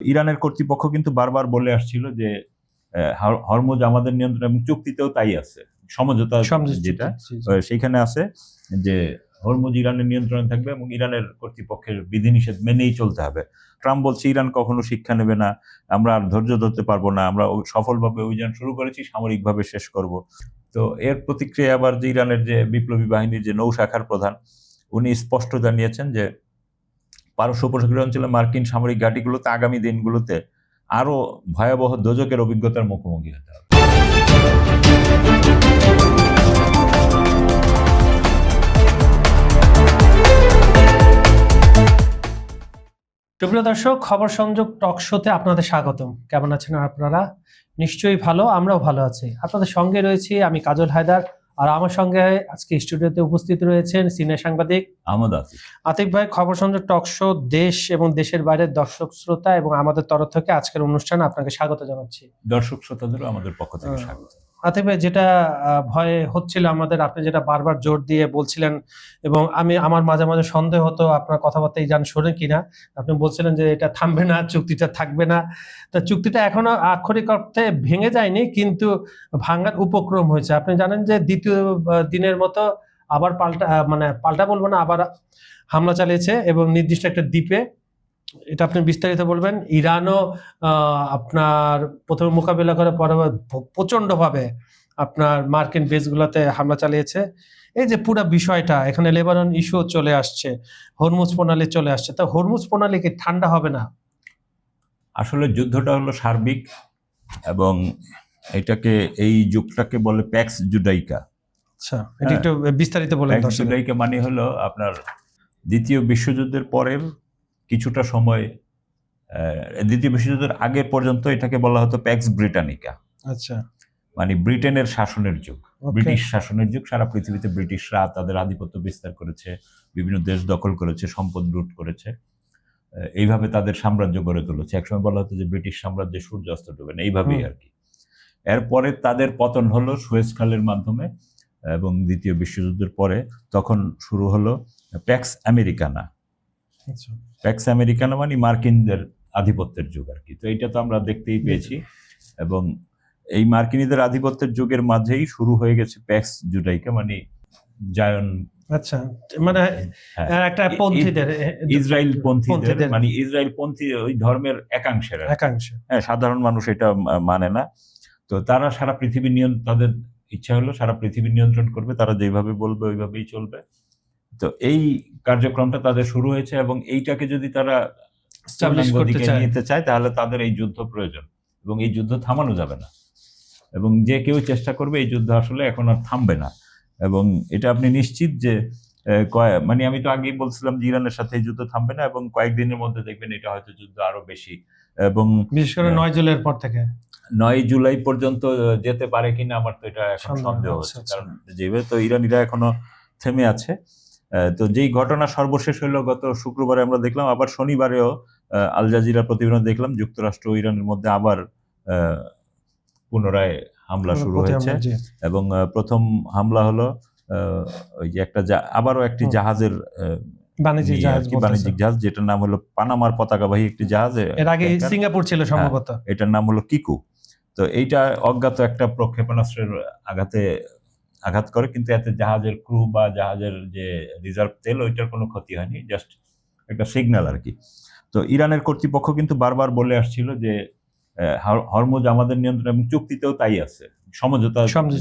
ইরানের কর্তৃপক্ষ কিন্তু বারবার বলে আসছিল যে হরমুজ আমাদের নিয়ন্ত্রণ, এবং চুক্তিতেও তাই আছে, সমঝোতা যেটা সেইখানে আছে যে হরমুজ ইরানের নিয়ন্ত্রণে থাকবে এবং ইরানের কর্তৃপক্ষের বিধিনিষেধ মেনেই চলতে হবে। ট্রাম্প বলছে ইরান কখনো শিক্ষা নেবে না, আমরা আর ধৈর্য ধরতে পারবো না, আমরা সফলভাবে অভিযান শুরু করেছি, সামরিকভাবে শেষ করব। তো এর প্রতিক্রিয়া আবার যে ইরানের যে বিপ্লবী বাহিনীর যে নৌ শাখার প্রধান, উনি স্পষ্ট জানিয়েছেন যে পারস্য উপসাগরীয় অঞ্চলে মার্কিন সামরিক ঘাঁটিগুলোতে আগামী দিনগুলোতে আরো ভয়াবহ দোজকের অভিজ্ঞতার মুখোমুখি হতে হবে। সুপ্রিয় দর্শক, খবর সংযোগ টক শোতে আপনাদের স্বাগতম। কেমন আছেন আপনারা? নিশ্চয়ই ভালো, আমরাও ভালো আছি। আপনাদের সঙ্গে রয়েছি আমি কাজল হায়দার, আর আমার সঙ্গে আজকে স্টুডিওতে উপস্থিত রয়েছেন সিনিয়র সাংবাদিক আহমদ আতিক ভাই। খবর সংযোগ টক শো দেশ এবং দেশের বাইরের দর্শক শ্রোতা এবং আমাদের তরফ থেকে আজকের অনুষ্ঠানে আপনাকে স্বাগত জানাচ্ছি। দর্শক শ্রোতাদেরও আমাদের পক্ষ থেকে স্বাগত। আতিক ভাই, যেটা ভয় হচ্ছিল আমাদের, আপনি যেটা বারবার জোর দিয়ে বলছিলেন এবং আমার মাঝে মাঝে সন্দেহ হতো আপনার কথাবার্তা ইরান শোনেন কিনা, আপনি বলছিলেন যে এটা থামবে না, চুক্তিটা থাকবে না। তা চুক্তিটা এখনো আক্ষরিক অর্থে ভেঙে যায়নি, কিন্তু ভাঙার উপক্রম হয়েছে। আপনি জানেন যে দ্বিতীয় দিনের মতো আবার পাল্টা বলবো না, আবার হামলা চালিয়েছে এবং নির্দিষ্ট একটা দ্বীপে। এটা আপনি বিস্তারিত বলবেন। ইরানও আপনার প্রথমে মোকাবিলা করে পরে প্রচন্ডভাবে আপনার মার্কিন বেসগুলোতে হামলা চালিয়েছে। এই যে পুরো বিষয়টা, এখানে লেবানন ইস্যু চলে আসছে, হরমুজ প্রণালী চলে আসছে। তা হরমুজ প্রণালী কি ঠান্ডা হবে না? আসলে যুদ্ধটা হলো সার্বিক, এবং এটাকে এই যুগটাকে বলে প্যাক্স জুডাইকা। আচ্ছা, এটা একটু বিস্তারিত বলেন। প্যাক্স জুডাইকা মানে হলো আপনার দ্বিতীয় বিশ্বযুদ্ধের পরের কিছুটা সময়, দ্বিতীয় বিশ্বযুদ্ধের আগে পর্যন্ত এটাকে বলা হতো প্যাক্স ব্রিটানিকা। আচ্ছা, মানে ব্রিটেনের শাসনের যুগ, ব্রিটিশ শাসনের যুগ। সারা পৃথিবীতে ব্রিটিশরা তাদের আধিপত্য বিস্তার করেছে, বিভিন্ন দেশ দখল করেছে, সম্পদ লুট করেছে, এইভাবে তাদের সাম্রাজ্য গড়ে তুলেছে। একসময় বলা হতো যে ব্রিটিশ সাম্রাজ্যে সূর্যাস্ত ডুবে না, এইভাবেই আর কি। এরপরে তাদের পতন হলো সুয়েজ খালের মাধ্যমে, এবং দ্বিতীয় বিশ্বযুদ্ধের পরে তখন শুরু হলো প্যাক্স আমেরিকানা। প্যাক্স আমেরিকানা মানে মার্কিনদের আধিপত্যের যুগ আর কি। তো এইটা তো আমরা দেখতেই পেয়েছি, এবং এই মার্কিনীদের আধিপত্যের যুগের মাঝেই শুরু হয়ে গেছে প্যাক্স জুডাইকা, মানে জায়ন। আচ্ছা, মানে একটা পন্থীদের, ইসরায়েল পন্থীদের, মানে ইসরায়েল পন্থী ওই ধর্মের একাংশের। হ্যাঁ, সাধারণ মানুষ এটা মানে না। তো তারা সারা পৃথিবী তাদের ইচ্ছা হলো সারা পৃথিবী নিয়ন্ত্রণ করবে, তারা যেভাবে বলবে ওইভাবেই চলবে। তো এই কার্যক্রমটা তাদের শুরু হয়েছে, এবং এইটাকে যদি তারা নিতে চায় তাহলে তাদের এই যুদ্ধ প্রয়োজন, এবং এই যুদ্ধ থামানো যাবে না, এবং যে কেউ চেষ্টা করবে এই যুদ্ধ আসলে এখন আর থামবে না। এবং এটা আপনি নিশ্চিত যে মানে আমি তো আগেই বলছিলাম যে ইরানের সাথে এই যুদ্ধ থামবে না, এবং কয়েকদিনের মধ্যে দেখবেন এটা হয়তো যুদ্ধ আরো বেশি, এবং বিশেষ করে 9 জুলাইয়ের পর থেকে 9 জুলাই পর্যন্ত যেতে পারে কিনা আমার তো এটা এখন সন্দেহ হচ্ছে। কারণ যেভাবে তো ইরানিরা এখনো থেমে আছে। তো যেই ঘটনা সর্বশেষ হলো গত শুক্রবারে আমরা দেখলাম, আবার শনিবারেও আল জাজিরা প্রতিবেদন দেখলাম যুক্তরাষ্ট্র ও ইরানের মধ্যে আবার পুনরায় হামলা শুরু হয়েছে। এবং প্রথম হামলা হলো ওই যে আবারও একটি জাহাজের বাণিজ্যিক জাহাজ, যেটার নাম হলো পানামার পতাকাবাহী একটি জাহাজ। এর আগে সিঙ্গাপুর ছিল সম্ভবত, এটার নাম হলো কিকু। তো এইটা অজ্ঞাত একটা প্রক্ষেপণাস্ত্রের আঘাত করে, কিন্তু এতে জাহাজের ক্রু বা জাহাজের যে রিজার্ভ তেল ওইটার কোনো ক্ষতি হয়নি, জাস্ট একটা সিগন্যাল আর কি। তো ইরানের কর্তৃপক্ষ কিন্তু বারবার বলে আসছিল যে হরমুজ আমাদের নিয়ন্ত্রণ, এবং চুক্তিতেও তাই আছে, সমঝোতা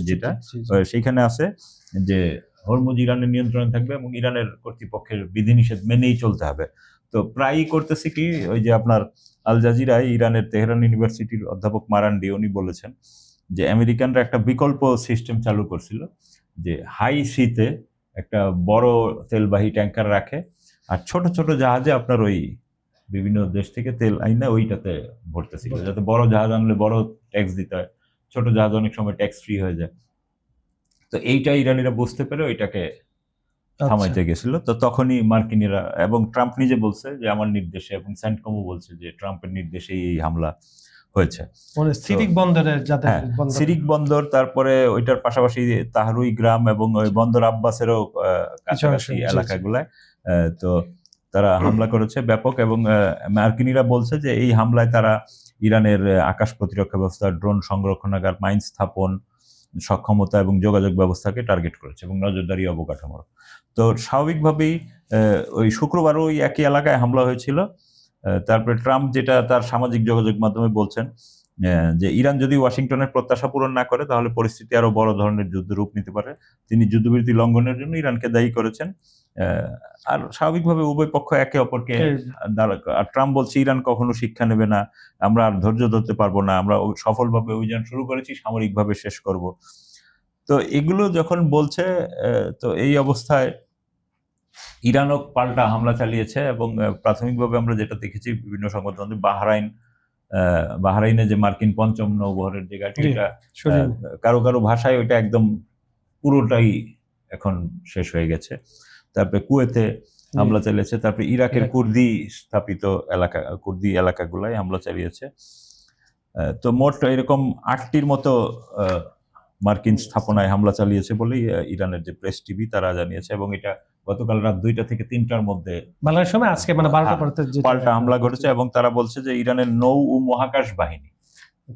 যেটা সেইখানে আছে যে হরমুজ ইরানের নিয়ন্ত্রণে থাকবে এবং ইরানের কর্তৃপক্ষের বিধিনিষেধ মেনেই চলতে হবে। তো প্রায়ই করতেছে কি, ওই যে আপনার আল জাজিরায় ইরানের তেহরান ইউনিভার্সিটির অধ্যাপক মারান্ডি উনি বলেছেন যে আমেরিকানরা একটা বিকল্প সিস্টেম চালু করছিল, যে হাই সিতে একটা বড় তেলবাহী ট্যাঙ্কার রাখে, আর ছোট ছোট জাহাজে আপনার ওই বিভিন্ন দেশ থেকে তেল আইনা ওইটাতে ভরতেছিল, যাতে বড় জাহাজ আনলে বড় ট্যাক্স দিতে হয়, ছোট জাহাজ অনেক সময় ট্যাক্স ফ্রি হয়ে যায়। তো এইটা ইরানিরা বুঝতে পেরে ওইটাকে থামাইতে গেছিল। তো তখনই মার্কিনীরা এবং ট্রাম্প নিজে বলছে যে আমার নির্দেশে, এবং সেন্টকমও বলছে যে ট্রাম্পের নির্দেশে এই হামলা হয়েছে। সিরিক বন্দর, তারপরে ওইটার পাশাপাশি তাহরুই গ্রাম এবং ওই বন্দর আব্বাসেরও কাছাকাছি এলাকাগুলায়। তো তারা হামলা করেছে ব্যাপক, এবং মার্কিনিরা বলছে যে এই হামলায় তারা ইরানের আকাশ প্রতিরক্ষা ব্যবস্থা, ড্রোন সংরক্ষণাগার, মাইন স্থাপন সক্ষমতা এবং যোগাযোগ ব্যবস্থাকে টার্গেট করেছে, এবং নজরদারি অবকাঠামোর। তো স্বাভাবিকভাবেই ওই শুক্রবারও ওই একই এলাকায় হামলা হয়েছিল। তারপরে ট্রাম্প যেটা তার সামাজিক যোগাযোগ মাধ্যমে বলছেন যে ইরান যদি ওয়াশিংটনের প্রত্যাশা পূরণ না করে তাহলে পরিস্থিতি আরো বড় ধরনের যুদ্ধ রূপ নিতে পারে। তিনি যুদ্ধবিরতি লঙ্ঘনের জন্য ইরানকে দায়ী করেছেন। আর স্বাভাবিকভাবে উভয় পক্ষ একে অপরকে, আর ট্রাম্প বলছে ইরান কখনো শিক্ষা নেবে না, আমরা আর ধৈর্য ধরতে পারবো না, আমরা সফলভাবে অভিযান শুরু করেছি, সামরিকভাবে শেষ করব। তো এগুলো যখন বলছে, তো এই অবস্থায় ইরানও পাল্টা হামলা চালিয়েছে, এবং প্রাথমিকভাবে আমরা যেটা দেখেছি বিভিন্ন সংবাদ মাধ্যমে বাহরাইনে যে মার্কিন পঞ্চম নৌবহরের যে ঘাঁটি, এটা কারো কারো ভাষায় ওইটা একদম পুরোটাই এখন শেষ হয়ে গেছে। তারপরে কুয়েতে হামলা চালিয়েছে, তারপরে ইরাকের কুর্দি স্থাপিত কুর্দি এলাকাগুলাই হামলা চালিয়েছে। তো মোট এরকম 8টির মতো মার্কিন স্থাপনায় হামলা চালিয়েছে বলেই ইরানের যে প্রেস টিভি তারা জানিয়েছে, এবং এটা গতকাল রাত 2টা থেকে 3টার মধ্যে বাংলাদেশের সময় আজকে মানে 12টা পর্যন্ত পাল্টা হামলা ঘটেছে। এবং তারা বলছে যে ইরানের নৌ ও মহাকাশ বাহিনী,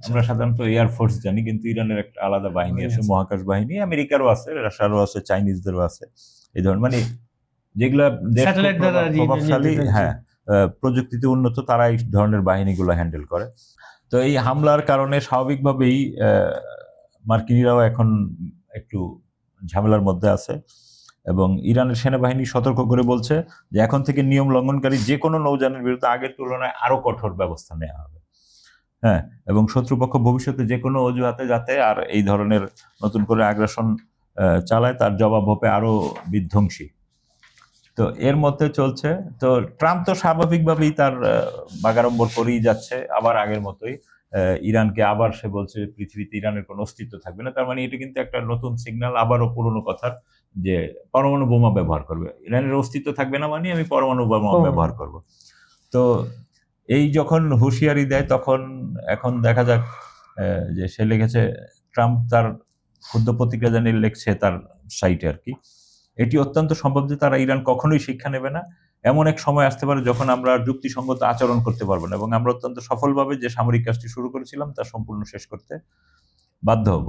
আমরা সাধারণত এয়ারফোর্স জানি, কিন্তু ইরানের একটা আলাদা বাহিনী আছে, মহাকাশ বাহিনী, আমেরিকারও আছে, রাশিয়ারও আছে, চাইনিজদেরও আছে, এই ধরনের মানে যেগুলা প্রভাবশালী, হ্যাঁ, প্রযুক্তিতে উন্নত, তারা এই ধরনের বাহিনীগুলো হ্যান্ডেল করে। তো এই হামলার কারণে স্বাভাবিকভাবেই মার্কিনিরাও এখন একটু ঝামেলার মধ্যে আছে, এবং ইরানের সেনাবাহিনী সতর্ক করে বলছে যে এখন থেকে নিয়ম লঙ্ঘনকারী যে কোনো নৌযানের বিরুদ্ধে আগের তুলনায় আরো কঠোর ব্যবস্থা নেওয়া হবে। হ্যাঁ, এবং শত্রুপক্ষ ভবিষ্যতে যে কোনো অজুহাতে যাতে আর এই ধরনের নতুন করে আগ্রাসন চালায়, তার জবাব হবে আরো বিধ্বংসী। তো এর মধ্যে চলছে, তো ট্রাম্প তো স্বাভাবিকভাবেই তার বাগাড়ম্বর করেই যাচ্ছে, আবার আগের মতোই ইরানকে আবার সে বলছে পৃথিবীতে ইরানের কোনো অস্তিত্ব থাকবে না। তার মানে এটা কিন্তু একটা নতুন সিগন্যাল, আবারও পুরনো কথার, যে পরমাণু বোমা ব্যবহার করবে, ইরানের অস্তিত্ব থাকবে না মানে আমি পরমাণু বোমা ব্যবহার করব। তো এই যখন হুঁশিয়ারি দেয় তখন এখন দেখা যাক যে সে লিখেছে, ট্রাম্প তার ক্ষুদ্র প্রতিক্রিয়া জানিয়ে লিখছে তার সাইটে আর কি, এটি অত্যন্ত সম্ভব যে তারা ইরান কখনোই শিক্ষা নেবে না, এমন এক সময় আসতে পারে যখন আমরা যুক্তিসঙ্গত আচরণ করতে পারবো না, এবং আমরা অত্যন্ত সফলভাবে যে সামরিক কাজটি শুরু করেছিলাম তা সম্পূর্ণ শেষ করতে বাধ্য হব।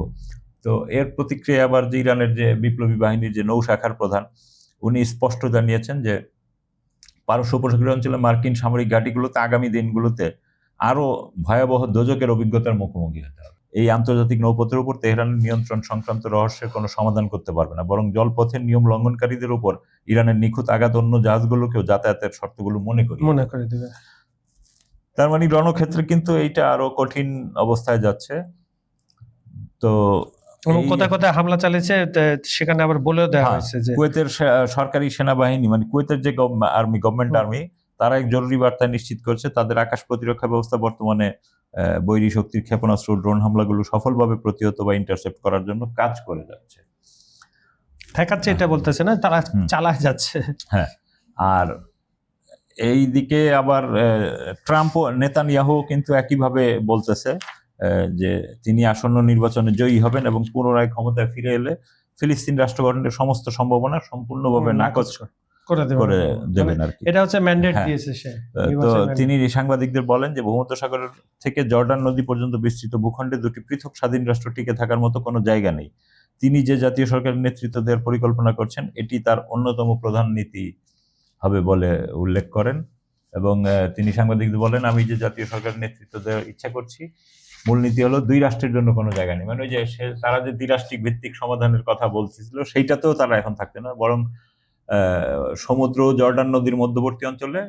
তো এর প্রতিক্রিয়া আবার যে ইরানের যে বিপ্লবী বাহিনীর যে নৌ শাখার প্রধান, উনি স্পষ্ট জানিয়েছেন যে পারস্য উপসাগরীয় অঞ্চলে মার্কিন সামরিক ঘাঁটিগুলোতে আগামী দিনগুলোতে আরো ভয়াবহ দোজকের অভিজ্ঞতার মুখোমুখি হতে হবে। এই আন্তর্জাতিক নৌপথের উপর তেহরানের নিয়ন্ত্রণ সংক্রান্ত রহস্যের কোনো সমাধান করতে পারবে না, বরং জলপথের নিয়ম লঙ্ঘনকারীদের উপর ইরানের নিখুঁত আঘাত অন্য জাহাজগুলোকেও যাতায়াতের শর্তগুলো মনে করে দেবে। তার মানে রণক্ষেত্রে কিন্তু এইটা আরো কঠিন অবস্থায় যাচ্ছে। তো কোথায় কোথায় হামলা চালিয়েছে সেখানে আবার বলেও দেওয়া হয়েছে যে কুয়েতের সরকারি সেনাবাহিনী, মানে কুয়েতের যে গভর্নমেন্ট আর্মি, তারা এক জরুরি বার্তায় নিশ্চিত করেছে তাদের আকাশ প্রতিরক্ষা ব্যবস্থা বর্তমানে বৈরী শক্তির ক্ষেপণাস্ত্র, ড্রোন হামলাগুলো সফলভাবে প্রতিহত বা ইন্টারসেপ্ট করার জন্য কাজ করে যাচ্ছে। ঠেকাচ্ছে এটা বলতেছে না, তারা চালায় যাচ্ছে। হ্যাঁ, আর এই দিকে আবার ট্রাম্প ও নেতানিয়াহু কিন্তু একইভাবে বলতেছে যে তিনি আসন্ন নির্বাচনে জয়ী হবেন এবং পুনরায় ক্ষমতায় ফিরে এলে ফিলিস্তিন রাষ্ট্র গঠনের সমস্ত সম্ভাবনা সম্পূর্ণভাবে নাকচ করে দেবেন আর কি। এটা হচ্ছে ম্যান্ডেট দিয়েছে সে। তো তিনি সাংবাদিকদের বলেন যে ভূমধ্যসাগর থেকে জর্ডান নদী পর্যন্ত বিস্তৃত ভূখণ্ডে দুটি পৃথক স্বাধীন রাষ্ট্র টিকে থাকার মতো কোনো জায়গা নেই। তিনি যে জাতীয় সরকারের নেতৃত্ব দেওয়ার পরিকল্পনা করছেন এটি তার অন্যতম প্রধান নীতি হবে বলে উল্লেখ করেন, এবং তিনি সাংবাদিকদের বলেন, আমি যে জাতীয় সরকারের নেতৃত্ব দেওয়ার ইচ্ছা করছি মূলনীতি হলো দুই রাষ্ট্রের জন্য কোনো জায়গা নেই। মানে ওই যে তারা যে দ্বিরাষ্ট্রিক ভিত্তিক সমাধানের কথা বলছিল সেইটাতেও তারা এখন থাকতে না, বরং সমুদ্র জর্ডান নদীর মধ্যবর্তী অঞ্চলে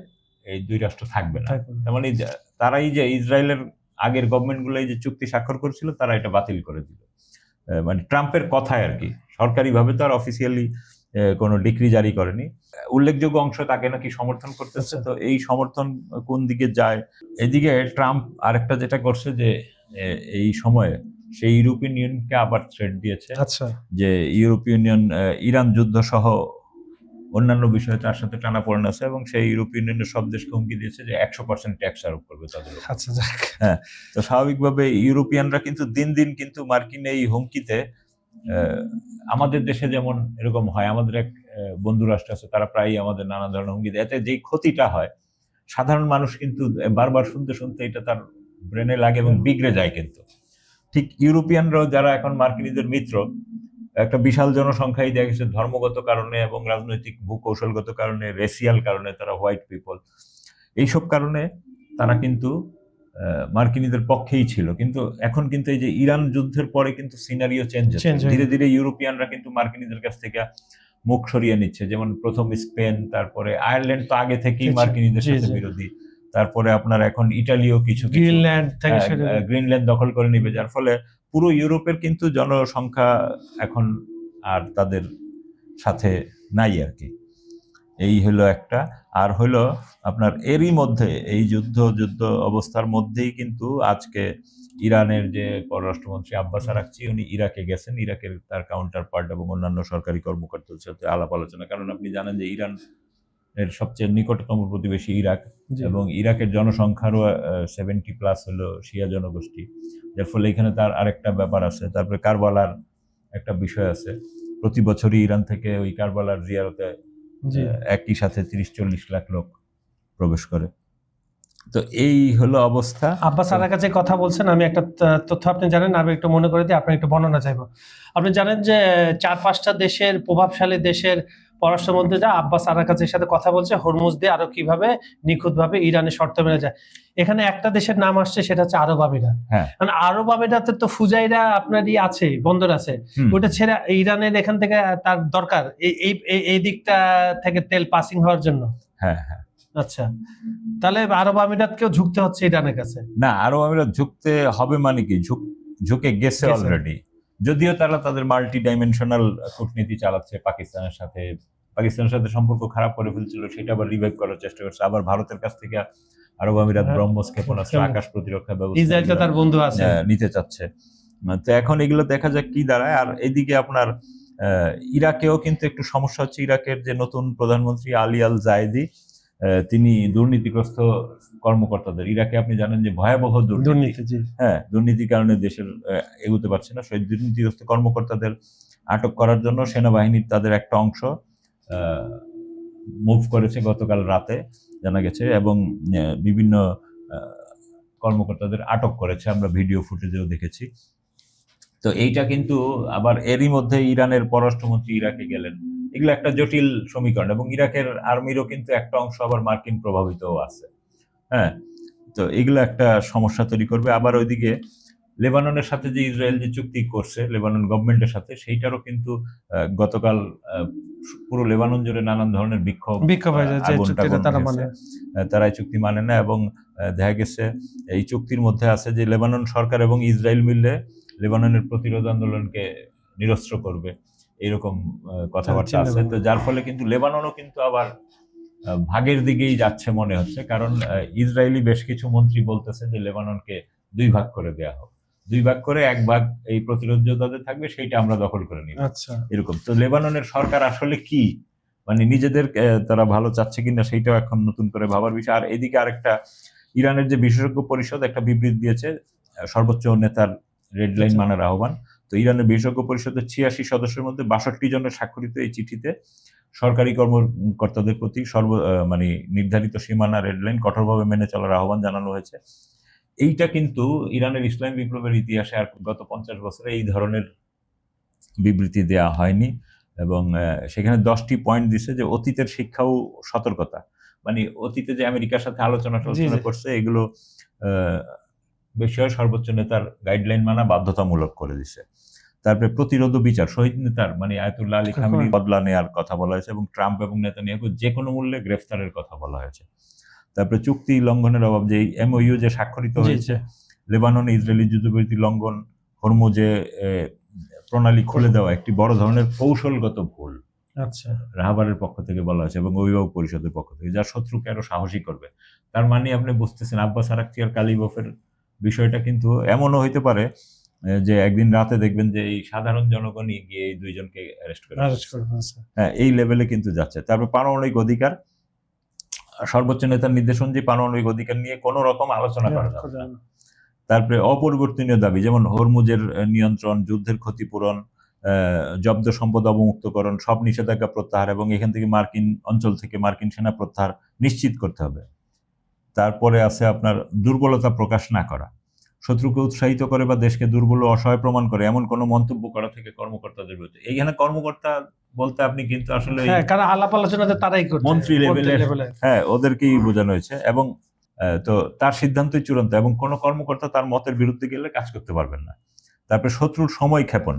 এই দুই রাষ্ট্র থাকবে না। তার মানে তারাই যে ইসরায়েলের আগের গভর্নমেন্টগুলো এই যে চুক্তি স্বাক্ষর করেছিল তারা এটা বাতিল করে দিল, মানে ট্রাম্পের কথায় আর কি, সরকারিভাবে তো আর অফিসিয়ালি কোনো ডিক্রি জারি করেনি। উল্লেখযোগ্য অংশ তাকে নাকি সমর্থন করতেছে। তো এই সমর্থন কোন দিকে যায়? এদিকে ট্রাম্প আরেকটা যেটা করছে যে এই সময়ে সেই ইউরোপিয়ান ইউনিয়নকে আবার থ্রেট দিয়েছে যে ইউরোপিয়ান ইউনিয়ন ইরান যুদ্ধ সহ অন্যান্য বিষয়ে তার সাথে টানাপোড়েন আছে, এবং সেই ইউরোপিয়ান ইউনিয়নের সব দেশকে হুমকি দিয়েছে যে 100% ট্যাক্স আরোপ করবে তাদের। হ্যাঁ, তো স্বাভাবিকভাবে ইউরোপিয়ানরা কিন্তু দিন দিন কিন্তু মার্কিন এই হুমকিতে, আমাদের দেশে যেমন এরকম হয়, আমাদের এক বন্ধু রাষ্ট্র আছে তারা প্রায়ই আমাদের নানা ধরনের হুমকি দেয়। এতে যেই ক্ষতিটা হয় সাধারণ মানুষ কিন্তু বারবার শুনতে শুনতে এটা তার ব্রেনে লাগে এবং বিগড়ে যায়। কিন্তু ঠিক ইউরোপিয়ানরাও যারা এখন মার্কিনীদের মিত্র, একটা বিশাল জনসংখ্যাই দেখা গেছে ধর্মগত কারণে এবং রাজনৈতিক ভূকৌশলগত কারণে, রেসিয়াল কারণে, তারা হোয়াইট পিপল, এইসব কারণে তারা কিন্তু মার্কিনীদের পক্ষেই ছিল। কিন্তু এখন কিন্তু এই যে ইরান যুদ্ধের পরে কিন্তু সিনারিও চেঞ্জ হচ্ছে। ধীরে ধীরে ইউরোপিয়ানরা কিন্তু মার্কিনীদের কাছ থেকে মুখ সরিয়ে নিচ্ছে। যেমন প্রথম স্পেন, তারপরে আয়ারল্যান্ড তো আগে থেকেই মার্কিনীদের সাথে বিরোধী, তারপরে আপনার এখন ইটালিও কিছু গ্রিনল্যান্ড দখল করে নিবে, যার ফলে পুরো ইউরোপের কিন্তু জনসংখ্যা এখন আর তাদের সাথে নাই আর কি। এই হলো একটা। আর হলো আপনার এরই মধ্যে এই যুদ্ধ অবস্থার মধ্যেই কিন্তু আজকে ইরানের যে পররাষ্ট্রমন্ত্রী আব্বাস আরাকচি, উনি ইরাকে গেছেন। ইরাকের তার কাউন্টার পার্ট এবং অন্যান্য সরকারি কর্মকর্তাদের সাথে আলাপ আলোচনা। কারণ আপনি জানেন যে ইরান এর সবচেয়ে নিকটতম প্রতিবেশী ইরাক, এবং ইরাকের জনসংখ্যারও 70+ হলো শিয়া জনগোষ্ঠী, যার ফলে এখানে তার আরেকটা ব্যাপার আছে। তারপরে কারবালার একটা বিষয় আছে, প্রতি বছরই ইরান থেকে ওই কারবালার জিয়ারতে একই সাথে 30-40 লাখ লোক প্রবেশ করে। তো এই হলো অবস্থা। আব্বাস আরাকচি কথা বলছেন, আমি একটা তথ্য আপনি জানেন, আমি একটু মনে করে দিই, আপনি একটু বর্ণনা চাইবো। আপনি জানেন যে 4-5টা দেশের প্রভাবশালী দেশের পররাষ্ট্রমন্ত্রীরা আব্বাস আরাকচির সাথে কথা বলছে হরমুজ দিয়ে আরো কিভাবে নিখুঁতভাবে ইরানের শর্ত মেনে যায়। এখানে একটা দেশের নাম আসছে, সেটা হচ্ছে আরব আমিরাত। কারণ আরব আমিরাতে তো ফুজাইরা আপনারই আছে, বন্দর আছে, ওটা ছেড়ে ইরানের এখান থেকে তার দরকার এই দিকটা থেকে তেল পাসিং হওয়ার জন্য। আচ্ছা, তাহলে আরব আমিরাতকেও ঝুঁকতে হচ্ছে ইরানের কাছে? না, আরব আমিরাত ঝুঁকতে হবে মানে কি, ঝুঁকে গেছে অলরেডি। যদিও তারা তাদের মাল্টি ডাইমেনশনাল কূটনীতি চালাচ্ছে পাকিস্তানের সাথে সম্পর্ক খারাপ করে ফেলছিল, সেটা আবার রিভাইভ করার চেষ্টা করছে। আবার ভারতের কাছ থেকে আরব আমিরাত ব্রহ্মস ক্ষেপণাস্ত্র, আকাশ প্রতিরক্ষা ব্যবস্থা তার বন্ধু আছে নিতে চাচ্ছে। তো এখন এগুলো দেখা যাক কি দাঁড়ায়। আর এদিকে আপনার ইরাকেও কিন্তু একটু সমস্যা হচ্ছে। ইরাকের যে নতুন প্রধানমন্ত্রী আলী আল জায়েদি, তিনি দুর্নীতিগ্রস্ত কর্মকর্তাদের, ইরাকে আপনি জানেন যে ভয়াবহ দুর্নীতির কারণে দেশের এগোতে পারছে না, সেই দুর্নীতিগ্রস্ত কর্মকর্তাদের আটক করার জন্য সেনাবাহিনীর তাদের একটা অংশ মুভ করেছে গতকাল রাতে জানা গেছে, এবং বিভিন্ন কর্মকর্তাদের আটক করেছে, আমরা ভিডিও ফুটেজেও দেখেছি। তো এইটা কিন্তু আবার এরই মধ্যে ইরানের পররাষ্ট্রমন্ত্রী ইরাকে গেলেন। এগুলো একটা জটিল সমীকরণ, এবং ইরাকের আর্মিরও কিন্তু একটা অংশ আবার মার্কিন প্রভাবিতও আছে। তো এগুলো একটা সমস্যা তৈরি করবে। আবার ওইদিকে লেবাননের সাথে যে ইসরায়েল যে চুক্তি করছে লেবানন গভর্নমেন্টের সাথে, সেইটারও কিন্তু গতকাল পুরো লেবানন জুড়ে নানান ধরনের বিক্ষোভ তারা এই চুক্তি মানে না, এবং দেখা গেছে এই চুক্তির মধ্যে আছে যে লেবানন সরকার এবং ইসরায়েল মিললে লেবাননের প্রতিরোধ আন্দোলনকে নিরস্ত্র করবে, এরকম কথাবার্তা আছে। তো যার ফলে কিন্তু লেবাননও কিন্তু আবার ভাগের দিকেই যাচ্ছে মনে হচ্ছে, কারণ ইসরায়েলি বেশ কিছু মন্ত্রী বলতেছে যে লেবাননকে 2 ভাগ করে দেওয়া হোক, 2 ভাগ করে 1 ভাগ এই প্রতিরোধ যোদ্ধাদের থাকবে, সেইটা আমরা দখল করে নিব, এরকম। তো লেবাননের সরকার আসলে কি মানে নিজেদের তারা ভালো চাচ্ছে কিনা সেইটাও এখন নতুন করে ভাবার বিষয়। আর এদিকে আরেকটা, ইরানের যে বিশেষজ্ঞ পরিষদ একটা বিবৃতি দিয়েছে, সর্বোচ্চ নেতার রেড লাইন মানার আহ্বান। তো ইরানের বিশেষজ্ঞ পরিষদের 86 সদস্যের মধ্যে 62 জনের স্বাক্ষরিত এই চিঠিতে সরকারি কর্মকর্তাদের প্রতি মানে নির্ধারিত সীমানা রেড লাইন কঠোরভাবে মেনে চলার আহ্বান জানানো হয়েছে। এইটা কিন্তু ইরানের ইসলামী বিপ্লবের ইতিহাসে আর গত 50 বছরে এই ধরনের বিবৃতি দেয়া হয়নি, এবং সেখানে 10টি পয়েন্ট দিছে যে অতীতের শিক্ষা ও সতর্কতা, মানে অতীতে যে আমেরিকার সাথে আলোচনা করছে এগুলো বিষয়ে সর্বোচ্চ নেতার গাইডলাইন মানা বাধ্যতামূলক করে দিছে। তারপরে প্রতিরোধ বিচার, শহীদ নেতার মানে আয়াতুল্লাহ আলী খামেনি বদলা নেওয়ার কথা বলা হয়েছে, এবং ট্রাম্প এবং নেতানিয়াহু যে কোনো মূল্যে গ্রেফতারের কথা বলা হয়েছে। তারপরে চুক্তি লঙ্ঘনের অভাব, যে এমওইউ যে স্বাক্ষরিত হয়েছে, লেবাননে ইসরায়েলি যুদ্ধবিরতি লঙ্ঘন, হরমুজে প্রণালী খুলে দেওয়া একটি বড় ধরনের কৌশলগত ভুল রাহাবারের পক্ষ থেকে বলা হয়েছে এবং অভিভাবক পরিষদের পক্ষ থেকে, যা শত্রুকে আরো সাহসী করবে। তার মানে আপনি বুঝতেছেন আব্বাস আরাকচি আর কালিবফের বিষয়টা কিন্তু এমনও হইতে পারে যে একদিন রাতে দেখবেন যে এই সাধারণ জনগণই গিয়ে এই 2 জনকে অ্যারেস্ট করে। এই লেভেলে কিন্তু যাচ্ছে। তারপর পারমাণবিক অধিকার, সর্বোচ্চ নেতার নির্দেশ অনুযায়ী পারমাণবিক অধিকার নিয়ে কোনো রকম আলোচনা করা যাবে না। তারপরে অপরিবর্তনীয় দাবি, যেমন হরমুজের নিয়ন্ত্রণ, যুদ্ধের ক্ষতিপূরণ, জব্দ সম্পদ অবমুক্তকরণ, সব নিষেধাজ্ঞা প্রত্যাহার এবং এখান থেকে মার্কিন অঞ্চল থেকে মার্কিন সেনা প্রত্যাহার নিশ্চিত করতে হবে। তারপরে আছে আপনার দুর্বলতা প্রকাশ না করা, শত্রুকে উৎসাহিত করে বা দেশকে দুর্বল ও অসহায় প্রমাণ করে এমন কোনো মন্তব্য করা থেকে কর্মকর্তাদের বিরুদ্ধে। এইখানে কর্মকর্তা বলতে আপনি কিন্তু আসলে কারণ আলাপ আলোচনাতে তারাই করছে, মন্ত্রী লেভেলের, হ্যাঁ, ওদেরকেই বোঝানো হয়েছে। এবং তো তার সিদ্ধান্তই চূড়ান্ত এবং কোনো কর্মকর্তা তার মতের বিরুদ্ধে গেলে কাজ করতে পারবেন না। তারপরে শত্রুর সময় ক্ষেপণ,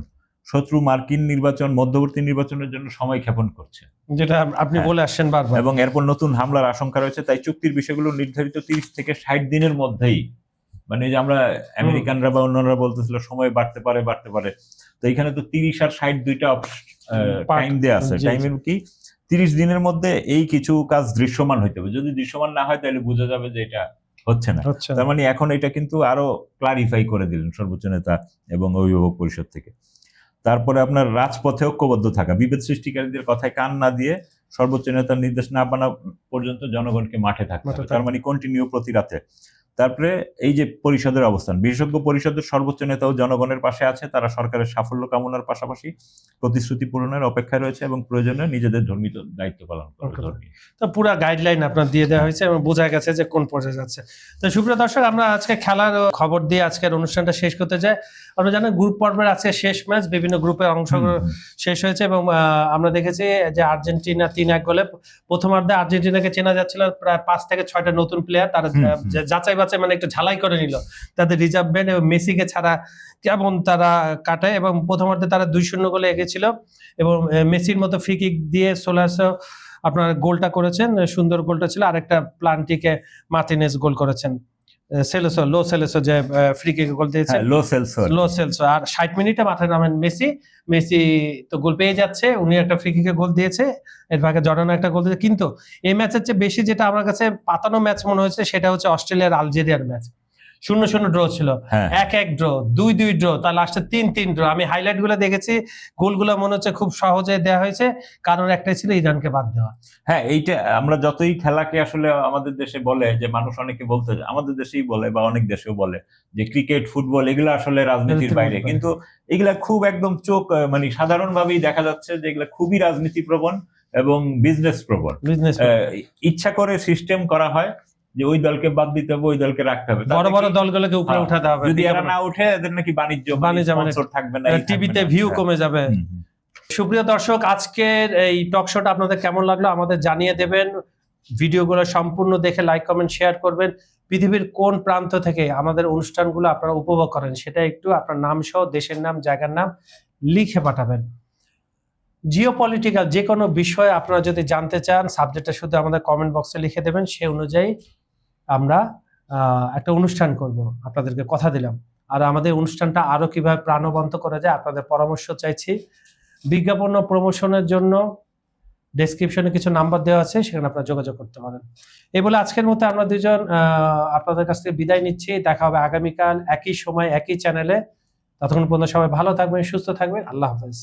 শত্রু মার্কিন নির্বাচন, মধ্যবর্তী নির্বাচনের জন্য সময় ক্ষেপণ করছে, যেটা আপনি বলে আসছেন বারবার, এবং এরপর নতুন হামলার আশঙ্কা রয়েছে। তাই চুক্তির বিষয়গুলো নির্ধারিত 30 থেকে 60 দিনের মধ্যেই, মানে যে আমরা আমেরিকানরা বা অন্যরা বলতেছিল সময় বাড়তে পারে, তো এখানে তো 30 আর 60 দুইটা টাইম দেয়া আছে। টাইমের কি 30 দিনের মধ্যে এই কিছু কাজ দৃশ্যমান হইতে হবে। যদি দৃশ্যমান না হয় তাহলে বোঝা যাবে যে এটা হচ্ছে না। তার মানে এখন এটা কিন্তু আরো ক্লারিফাই করে দিলেন সর্বোচ্চ নেতা এবং অভিভাবক পরিষদ থেকে। তারপরে আপনার রাজপথে ঐক্যবদ্ধ থাকা, বিভেদ সৃষ্টিকারীদের কথায় কান না দিয়ে সর্বোচ্চ নেতার নির্দেশ না বানা পর্যন্ত জনগণকে মাঠে থাকতে হবে, তার মানে কন্টিনিউ প্রতি রাতে। তারপরে এই যে পরিষদের অবস্থান, বিশেষজ্ঞ পরিষদের সর্বোচ্চ নেতাও জনগণের পাশে আছে, তারা সরকারের সাফল্য কামনার পাশাপাশি প্রতিশ্রুতি পূরণের অপেক্ষায় রয়েছে এবং প্রয়োজনে নিজেদের ধর্মীয় দায়িত্ব পালন করবে। তো পুরো গাইডলাইন আপনার দিয়ে দেওয়া হয়েছে এবং বোঝা গেছে যে কোন পর্যায়ে যাচ্ছে। তো সুপ্রিয় দর্শক, আমরা আজকে খেলার খবর দিয়ে আজকের অনুষ্ঠানটা শেষ করতে যাই। আমরা জানেন গ্রুপ পর্বের আজকে শেষ ম্যাচ, বিভিন্ন গ্রুপে অংশগ্রহণ শেষ হয়েছে এবং আমরা দেখেছি যে আর্জেন্টিনা 3-1 গোলে প্রথমার্ধে আর্জেন্টিনাকে চেনা যাচ্ছিল প্রায় 5 থেকে 6টা নতুন প্লেয়ার, তারা যাচাই বাছাই মানে একটু ঝালাই করে নিল তাদের রিজার্ভ ব্যান্ড এবং মেসিকে ছাড়া কেমন তারা কাটায় এবং প্রথমার্ধে তারা 2-0 গোলে এগিয়েছিল এবং মেসির মতো ফ্রি কিক দিয়ে সোলাসো আপনার গোলটা করেছেন, সুন্দর গোলটা ছিল। আরেকটা প্লান্টিকে মার্টিনেজ গোল করেছেন, লো সেলেসো যে ফ্রি কিকে গোল দিয়েছে, লো সেলসো। আর 60 মিনিটে মাঠে নামেন মেসি তো গোল পেয়ে যাচ্ছে, উনি একটা ফ্রি কিকে গোল দিয়েছে, এর ভাগে জর্ডানো একটা গোল দিয়েছে। কিন্তু এই ম্যাচের চেয়ে বেশি যেটা আমার কাছে পাতানো ম্যাচ মনে হয়েছে সেটা হচ্ছে অস্ট্রেলিয়ার আলজেরিয়ার ম্যাচ। 0-0 ড্র ছিল, 1-1 ড্র, 2-2 ড্র, তার লাস্টে 3-3 ড্র। আমি হাইলাইট গুলো দেখেছি, গোলগুলো মনে হচ্ছে খুব সহজে দেওয়া হয়েছে, কারণ একটাই ছিল ইরানকে বাদ দেওয়া। হ্যাঁ, এইটা আমরা যতই খেলাকে আসলে আমাদের দেশে বলে যে মানুষ অনেকে বলতে, আমাদের দেশেই বলে বা অনেক দেশেও বলে যে ক্রিকেট, ফুটবল এগুলো আসলে রাজনীতির বাইরে, কিন্তু এগুলা খুব একদম চোখ মানে সাধারণভাবেই দেখা যাচ্ছে যে এগুলা খুবই রাজনীতি প্রবণ এবং বিজনেস প্রবণ। ইচ্ছা করে সিস্টেম করা হয় যে ওই দলকে বাদ দিতে হবে, ওই দলকে রাখতে হবে, বড় বড় দলগুলোকে উপরে উঠাতে হবে, যদি এরা না উঠে এদের নাকি বাণিজ্য স্পন্সর থাকবে না, টিভিতে ভিউ কমে যাবে। সুপ্রিয় দর্শক, আজকের এই টক শোটা আপনাদের কেমন লাগলো আমাদের জানিয়ে দেবেন। ভিডিওগুলো সম্পূর্ণ দেখে লাইক কমেন্ট শেয়ার করবেন। পৃথিবীর কোন প্রান্ত থেকে আমাদের অনুষ্ঠানগুলো আপনারা উপভোগ করেন সেটা একটু আপনার নাম সহ দেশের নাম, জায়গার নাম লিখে পাঠাবেন। জিওপলিটিক্যাল যে কোনো বিষয় আপনারা যদি জানতে চান, সাবজেক্টটা শুধু আমাদের কমেন্ট বক্সে লিখে দেবেন, সেই অনুযায়ী আমরা একটা অনুষ্ঠান করব, আপনাদেরকে কথা দিলাম। আর আমাদের অনুষ্ঠানটা আরো কিভাবে প্রাণবন্ত করা যায় আপনাদের পরামর্শ চাইছি। বিজ্ঞাপন ও প্রমোশনের জন্য ডেসক্রিপশনে কিছু নাম্বার দেওয়া আছে, সেখানে আপনারা যোগাযোগ করতে পারেন। এই বলে আজকের মতো আমরা দুজন আপনাদের কাছ থেকে বিদায় নিচ্ছি। দেখা হবে আগামীকাল একই সময় একই চ্যানেলে। ততক্ষণ পর্যন্ত সবাই ভালো থাকবেন, সুস্থ থাকবেন। আল্লাহ হাফেজ।